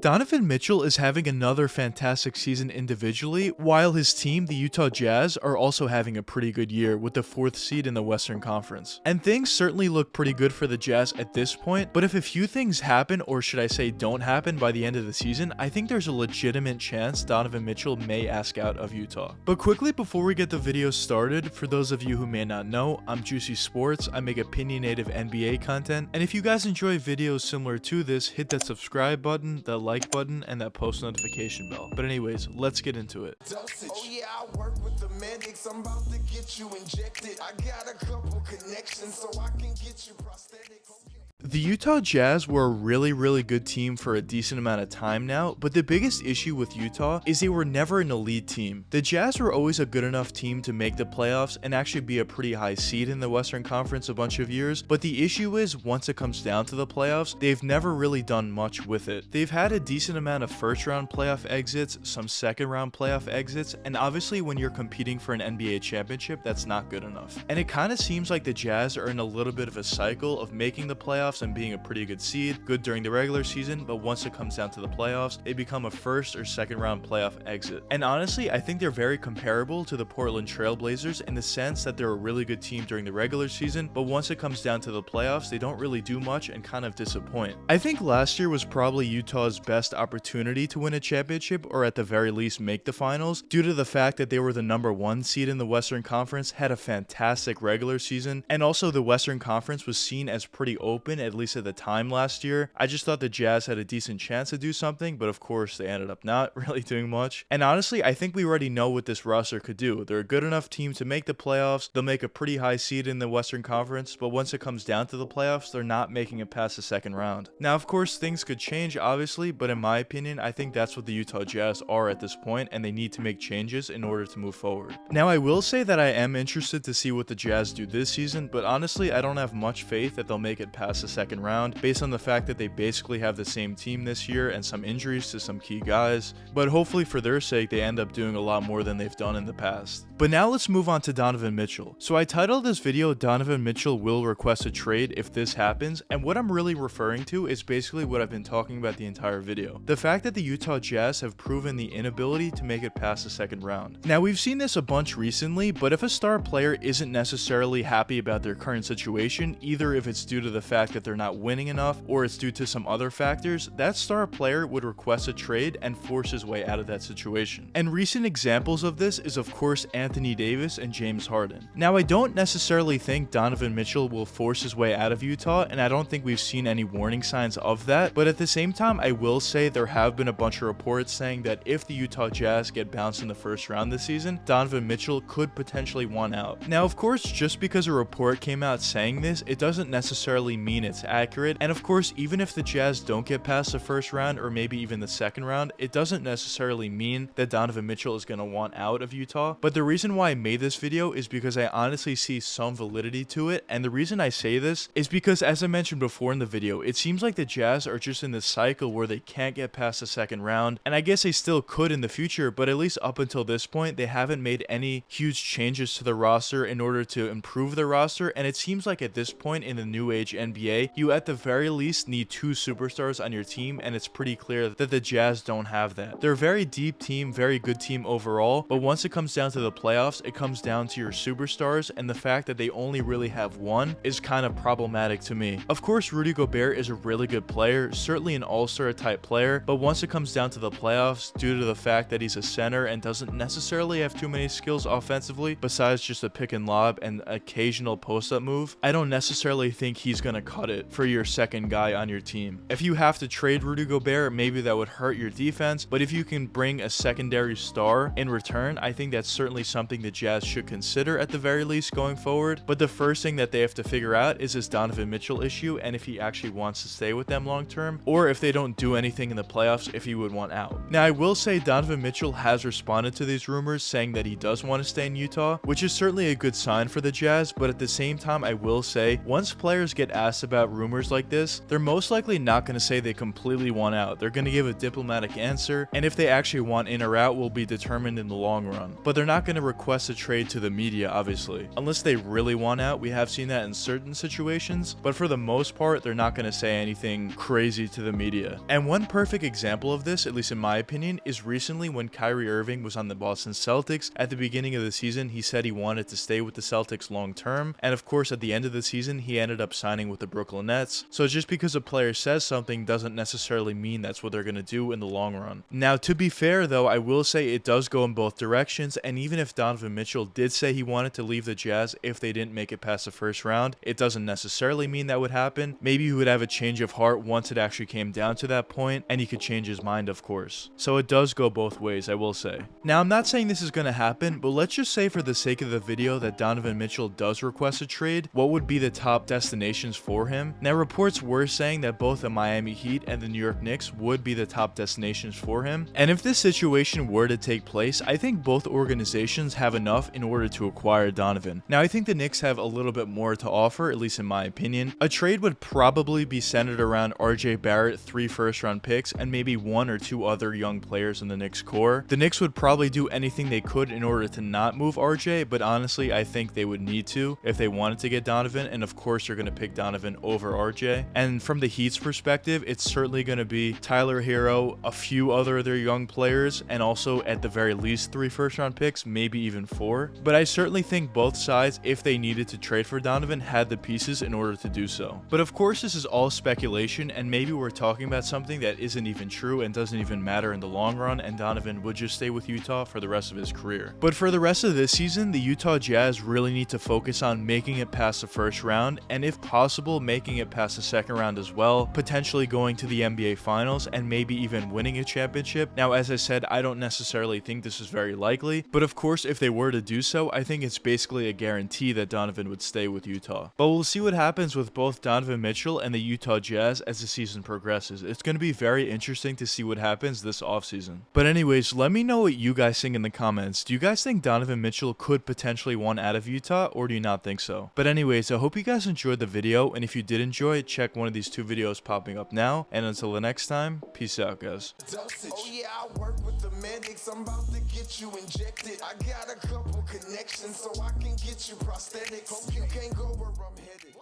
Donovan Mitchell is having another fantastic season individually, while his team, the Utah Jazz, are also having a pretty good year with the 4th seed in the Western Conference. And things certainly look pretty good for the Jazz at this point, but if a few things happen, or should I say don't happen by the end of the season, I think there's a legitimate chance Donovan Mitchell may ask out of Utah. But quickly before we get the video started, for those of you who may not know, I'm Juicy Sports, I make opinionative NBA content, and if you guys enjoy videos similar to this, hit that subscribe button, that like button, and that post notification bell. But anyways, let's get into it. Oh yeah, I work with the medics. I'm about to get you injected. I got a couple connections so I can get you prosthetics. The Utah Jazz were a really good team for a decent amount of time now, but the biggest issue with Utah is they were never an elite team. The Jazz were always a good enough team to make the playoffs and actually be a pretty high seed in the Western Conference a bunch of years, but the issue is once it comes down to the playoffs, they've never really done much with it. They've had a decent amount of first round playoff exits, some second round playoff exits, and obviously when you're competing for an NBA championship, that's not good enough. And it kind of seems like the Jazz are in a little bit of a cycle of making the playoffs and being a pretty good seed, good during the regular season, but once it comes down to the playoffs, they become a first or second round playoff exit. And honestly, I think they're very comparable to the Portland Trail Blazers in the sense that they're a really good team during the regular season, but once it comes down to the playoffs, they don't really do much and kind of disappoint. I think last year was probably Utah's best opportunity to win a championship, or at the very least make the finals, due to the fact that they were the #1 seed in the Western Conference, had a fantastic regular season, and also the Western Conference was seen as pretty open, at least at the time last year. I just thought the Jazz had a decent chance to do something, but of course they ended up not really doing much. And honestly, I think we already know what this roster could do. They're a good enough team to make the playoffs. They'll make a pretty high seed in the Western Conference, but once it comes down to the playoffs, they're not making it past the second round. Now, of course, things could change, obviously, but in my opinion, I think that's what the Utah Jazz are at this point, and they need to make changes in order to move forward. Now, I will say that I am interested to see what the Jazz do this season, but honestly, I don't have much faith that they'll make it past the second round, based on the fact that they basically have the same team this year and some injuries to some key guys, but hopefully for their sake they end up doing a lot more than they've done in the past. But now let's move on to Donovan Mitchell. So I titled this video Donovan Mitchell will request a trade if this happens, and what I'm really referring to is basically what I've been talking about the entire video. The fact that the Utah Jazz have proven the inability to make it past the second round. Now we've seen this a bunch recently, but if a star player isn't necessarily happy about their current situation, either if it's due to the fact that they're not winning enough or it's due to some other factors, that star player would request a trade and force his way out of that situation. And recent examples of this is of course Anthony Davis and James Harden. Now I don't necessarily think Donovan Mitchell will force his way out of Utah, and I don't think we've seen any warning signs of that, but at the same time I will say there have been a bunch of reports saying that if the Utah Jazz get bounced in the first round this season, Donovan Mitchell could potentially want out. Now of course, just because a report came out saying this, it doesn't necessarily mean it's accurate, and of course even if the Jazz don't get past the first round or maybe even the second round, it doesn't necessarily mean that Donovan Mitchell is going to want out of Utah. But the reason why I made this video is because I honestly see some validity to it, and the reason I say this is because, as I mentioned before in the video, it seems like the Jazz are just in this cycle where they can't get past the second round, and I guess they still could in the future, but at least up until this point they haven't made any huge changes to the roster in order to improve the roster, and it seems like at this point in the new age NBA, you at the very least need 2 superstars on your team, and it's pretty clear that the Jazz don't have that. They're a very deep team, very good team overall, but once it comes down to the playoffs, it comes down to your superstars, and the fact that they only really have one is kind of problematic to me. Of course, Rudy Gobert is a really good player, certainly an all-star type player, but once it comes down to the playoffs, due to the fact that he's a center and doesn't necessarily have too many skills offensively besides just a pick and lob and occasional post-up move, I don't necessarily think he's gonna cut it for your second guy on your team. If you have to trade Rudy Gobert, maybe that would hurt your defense, but if you can bring a secondary star in return, I think that's certainly something the Jazz should consider at the very least going forward. But the first thing that they have to figure out is this Donovan Mitchell issue, and if he actually wants to stay with them long term, or if they don't do anything in the playoffs, if he would want out. Now I will say Donovan Mitchell has responded to these rumors saying that he does want to stay in Utah, which is certainly a good sign for the Jazz, but at the same time I will say once players get asked about out rumors like this, they're most likely not going to say they completely want out. They're going to give a diplomatic answer, and if they actually want in or out will be determined in the long run. But they're not going to request a trade to the media, obviously. Unless they really want out. We have seen that in certain situations, but for the most part, they're not going to say anything crazy to the media. And one perfect example of this, at least in my opinion, is recently when Kyrie Irving was on the Boston Celtics. At the beginning of the season, he said he wanted to stay with the Celtics long term, and of course at the end of the season, he ended up signing with the Brooklyn Nets. So just because a player says something doesn't necessarily mean that's what they're going to do in the long run. Now, to be fair though, I will say it does go in both directions, and even if Donovan Mitchell did say he wanted to leave the Jazz if they didn't make it past the first round, it doesn't necessarily mean that would happen. Maybe he would have a change of heart once it actually came down to that point, and he could change his mind, of course. So it does go both ways, I will say. Now, I'm not saying this is going to happen, but let's just say for the sake of the video that Donovan Mitchell does request a trade, what would be the top destinations for him? Now, reports were saying that both the Miami Heat and the New York Knicks would be the top destinations for him. And if this situation were to take place, I think both organizations have enough in order to acquire Donovan. Now, I think the Knicks have a little bit more to offer, at least in my opinion. A trade would probably be centered around RJ Barrett, 3 first-round picks, and maybe 1 or 2 other young players in the Knicks core. The Knicks would probably do anything they could in order to not move RJ, but honestly, I think they would need to if they wanted to get Donovan, and of course, you're going to pick Donovan over RJ. And from the Heat's perspective, it's certainly going to be Tyler Hero, a few other of their young players, and also at the very least 3 first-round picks, maybe even 4. But I certainly think both sides, if they needed to trade for Donovan, had the pieces in order to do so. But of course, this is all speculation, and maybe we're talking about something that isn't even true and doesn't even matter in the long run, and Donovan would just stay with Utah for the rest of his career. But for the rest of this season, the Utah Jazz really need to focus on making it past the first round, and if possible, making it past the second round as well, potentially going to the NBA Finals, and maybe even winning a championship. Now, as I said, I don't necessarily think this is very likely, but of course, if they were to do so, I think it's basically a guarantee that Donovan would stay with Utah. But we'll see what happens with both Donovan Mitchell and the Utah Jazz as the season progresses. It's going to be very interesting to see what happens this offseason. But anyways, let me know what you guys think in the comments. Do you guys think Donovan Mitchell could potentially want out of Utah, or do you not think so? But anyways, I hope you guys enjoyed the video, and if you did enjoy it, check one of these 2 videos popping up now. And until the next time, peace out, guys. Oh yeah, I work with the medics. I'm about to get you injected. I got a couple connections so I can get you prosthetics. Hope you can't go where I'm headed.